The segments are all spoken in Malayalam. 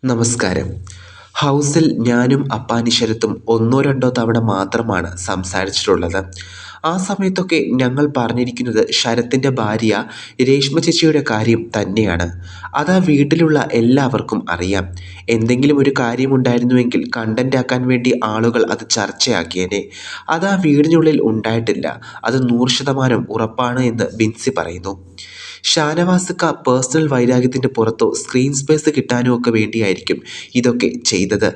നമസ്കാരം. ഹൗസിൽ ഞാനും അപ്പാനി ശരത്തും ഒന്നോ രണ്ടോ തവണ മാത്രമാണ് സംസാരിച്ചിട്ടുള്ളത്. ആ സമയത്തൊക്കെ ഞങ്ങൾ പറഞ്ഞിരിക്കുന്നത് ശരത്തിൻ്റെ ഭാര്യ രേഷ്മ ചേച്ചിയുടെ കാര്യം തന്നെയാണ്. അതാ വീട്ടിലുള്ള എല്ലാവർക്കും അറിയാം. എന്തെങ്കിലും ഒരു കാര്യമുണ്ടായിരുന്നുവെങ്കിൽ കണ്ടന്റ് ആക്കാൻ വേണ്ടി ആളുകൾ അത് ചർച്ചയാക്കിയേനെ. അതാ വീടിനുള്ളിൽ ഉണ്ടായിട്ടില്ല. അത് 100% ഉറപ്പാണ് എന്ന് ബിൻസി പറയുന്നു. ഷാനവാസ്ക്ക പേഴ്സണൽ വൈരാഗ്യത്തിൻ്റെ പുറത്തോ സ്ക്രീൻ സ്പേസ് കിട്ടാനോ ഒക്കെ വേണ്ടിയായിരിക്കും ഇതൊക്കെ ചെയ്തത്.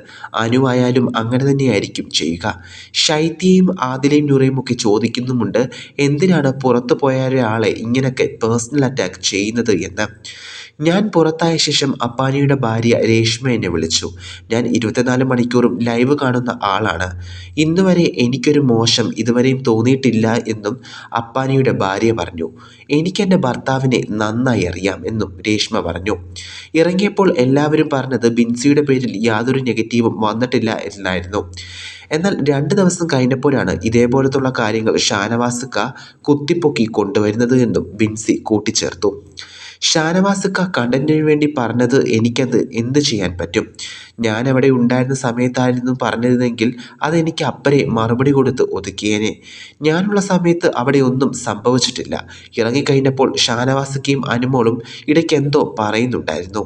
അനുവായാലും അങ്ങനെ തന്നെയായിരിക്കും ചെയ്യുക. ഷൈത്തിയെയും ആദിലയും നൂറയും ഒക്കെ ചോദിക്കുന്നുമുണ്ട്, എന്തിനാണ് പുറത്തു പോയ ഒരാളെ ഇങ്ങനെയൊക്കെ പേഴ്സണൽ അറ്റാക്ക് ചെയ്യുന്നത് എന്ന്. ഞാൻ പുറത്തായ ശേഷം അപ്പാനിയുടെ ഭാര്യ രേഷ്മ എന്നെ വിളിച്ചു. ഞാൻ 24 മണിക്കൂറും ലൈവ് കാണുന്ന ആളാണ്. ഇന്നുവരെ എനിക്കൊരു മോശം ഇതുവരെയും തോന്നിയിട്ടില്ല എന്നും അപ്പാനിയുടെ ഭാര്യ പറഞ്ഞു. എനിക്കെൻ്റെ ഭർത്താവിനെ നന്നായി അറിയാം എന്നും രേഷ്മ പറഞ്ഞു. ഇറങ്ങിയപ്പോൾ എല്ലാവരും പറഞ്ഞത് ബിൻസിയുടെ പേരിൽ യാതൊരു നെഗറ്റീവും വന്നിട്ടില്ല എന്നായിരുന്നു. എന്നാൽ 2 ദിവസം കഴിഞ്ഞപ്പോഴാണ് ഇതേപോലത്തുള്ള കാര്യങ്ങൾ ഷാനവാസ്ക്ക കുത്തിപ്പൊക്കി കൊണ്ടുവരുന്നത് എന്നും ബിൻസി കൂട്ടിച്ചേർത്തു. ഷാനവാസ്ക്ക കണ്ടന്റിന് വേണ്ടി പറഞ്ഞത് എനിക്കത് എന്ത് ചെയ്യാൻ പറ്റും? ഞാനവിടെ ഉണ്ടായിരുന്ന സമയത്തായിരുന്നു പറഞ്ഞതെങ്കിൽ അതെനിക്ക് അപ്പരെ മറുപടി കൊടുത്ത് ഒതുക്കിയേനെ. ഞാനുള്ള സമയത്ത് അവിടെ ഒന്നും സംഭവിച്ചിട്ടില്ല. ഇറങ്ങിക്കഴിഞ്ഞപ്പോൾ ഷാനവാസ്ക്കയും അനുമോളും ഇടയ്ക്കെന്തോ പറയുന്നുണ്ടായിരുന്നു.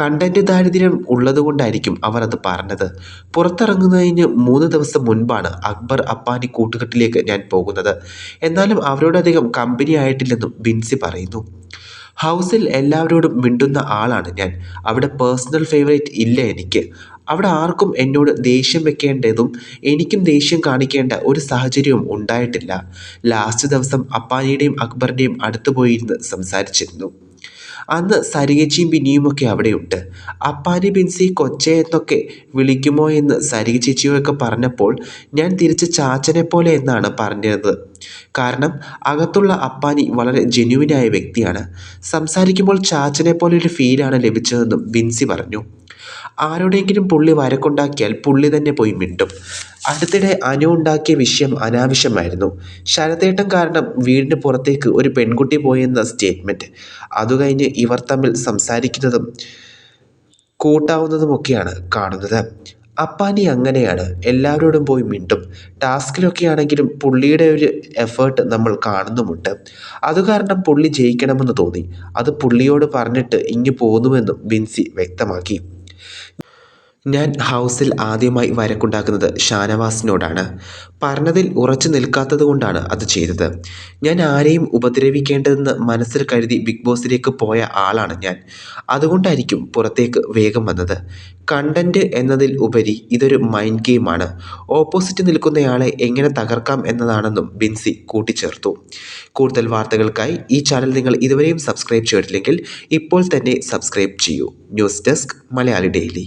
കണ്ടന്റ് ദാരിദ്ര്യം ഉള്ളതുകൊണ്ടായിരിക്കും അവർ അത് പറഞ്ഞത്. പുറത്തിറങ്ങുന്നതിന് 3 ദിവസം മുൻപാണ് അക്ബർ അപ്പാനി കൂട്ടുകെട്ടിലേക്ക് ഞാൻ പോകുന്നത്. എന്നാലും അവരോടധികം കമ്പനി ആയിട്ടില്ലെന്നും ബിൻസി പറയുന്നു. ഹൗസിൽ എല്ലാവരോടും മിണ്ടുന്ന ആളാണ് ഞാൻ. അവിടെ പേഴ്സണൽ ഫേവറേറ്റ് ഇല്ല എനിക്ക്. അവിടെ ആർക്കും എന്നോട് ദേഷ്യം വെക്കേണ്ടതും എനിക്കും ദേഷ്യം കാണിക്കേണ്ട ഒരു സാഹചര്യവും ഉണ്ടായിട്ടില്ല. ലാസ്റ്റ് ദിവസം അപ്പാനിയുടെയും അക്ബറിൻ്റെയും അടുത്ത് പോയിരുന്ന് സംസാരിച്ചിരുന്നു. അന്ന് സരികച്ചിയും ബിനിയുമൊക്കെ അവിടെയുണ്ട്. അപ്പാനി ബിൻസി കൊച്ചേ എന്നൊക്കെ വിളിക്കുമോ എന്ന് സരിക ചേച്ചിയൊക്കെ പറഞ്ഞപ്പോൾ ഞാൻ തിരിച്ച് ചാച്ചനെ പോലെ എന്നാണ് പറഞ്ഞത്. കാരണം അകത്തുള്ള അപ്പാനി വളരെ ജെന്യുവിനായ വ്യക്തിയാണ്. സംസാരിക്കുമ്പോൾ ചാച്ചനെ പോലെ ഒരു ഫീലാണ് ലഭിച്ചതെന്നും ബിൻസി പറഞ്ഞു. ആരോടെങ്കിലും പുള്ളി വഴക്കുണ്ടാക്കിയാൽ പുള്ളി തന്നെ പോയി മിണ്ടും. അടുത്തിടെ അനു ഉണ്ടാക്കിയ വിഷയം അനാവശ്യമായിരുന്നു. ശരത്തേട്ടൻ കാരണം വീടിന് പുറത്തേക്ക് ഒരു പെൺകുട്ടി പോയെന്ന സ്റ്റേറ്റ്മെൻറ്റ്. അതുകഴിഞ്ഞ് ഇവർ തമ്മിൽ സംസാരിക്കുന്നതും കൂട്ടാവുന്നതുമൊക്കെയാണ് കാണുന്നത്. അപ്പാനി അങ്ങനെയാണ്, എല്ലാവരോടും പോയി മിണ്ടും. ടാസ്കിലൊക്കെ ആണെങ്കിലും പുള്ളിയുടെ ഒരു എഫേർട്ട് നമ്മൾ കാണുന്നുമുണ്ട്. അതുകാരണം പുള്ളി ജയിക്കണമെന്ന് തോന്നി. അത് പുള്ളിയോട് പറഞ്ഞിട്ട് ഇങ്ങ് പോന്നുവെന്നും ബിൻസി വ്യക്തമാക്കി. ഞാൻ ഹൗസിൽ ആദ്യമായി വഴക്കുണ്ടാക്കുന്നത് ഷാനവാസിനോടാണ്. പറഞ്ഞതിൽ ഉറച്ചു നിൽക്കാത്തത് കൊണ്ടാണ് അത് ചെയ്തത്. ഞാൻ ആരെയും ഉപദ്രവിക്കേണ്ടതെന്ന് മനസ്സിൽ കരുതി ബിഗ് ബോസിലേക്ക് പോയ ആളാണ് ഞാൻ. അതുകൊണ്ടായിരിക്കും പുറത്തേക്ക് വേഗം വന്നത്. കണ്ടന്റ് എന്നതിൽ ഉപരി ഇതൊരു മൈൻഡ് ഗെയിമാണ്. ഓപ്പോസിറ്റ് നിൽക്കുന്നയാളെ എങ്ങനെ തകർക്കാം എന്നതാണെന്നും ബിൻസി കൂട്ടിച്ചേർത്തു. കൂടുതൽ വാർത്തകൾക്കായി ഈ ചാനൽ നിങ്ങൾ ഇതുവരെയും സബ്സ്ക്രൈബ് ചെയ്തിട്ടില്ലെങ്കിൽ ഇപ്പോൾ തന്നെ സബ്സ്ക്രൈബ് ചെയ്യൂ. News desk Malayali daily.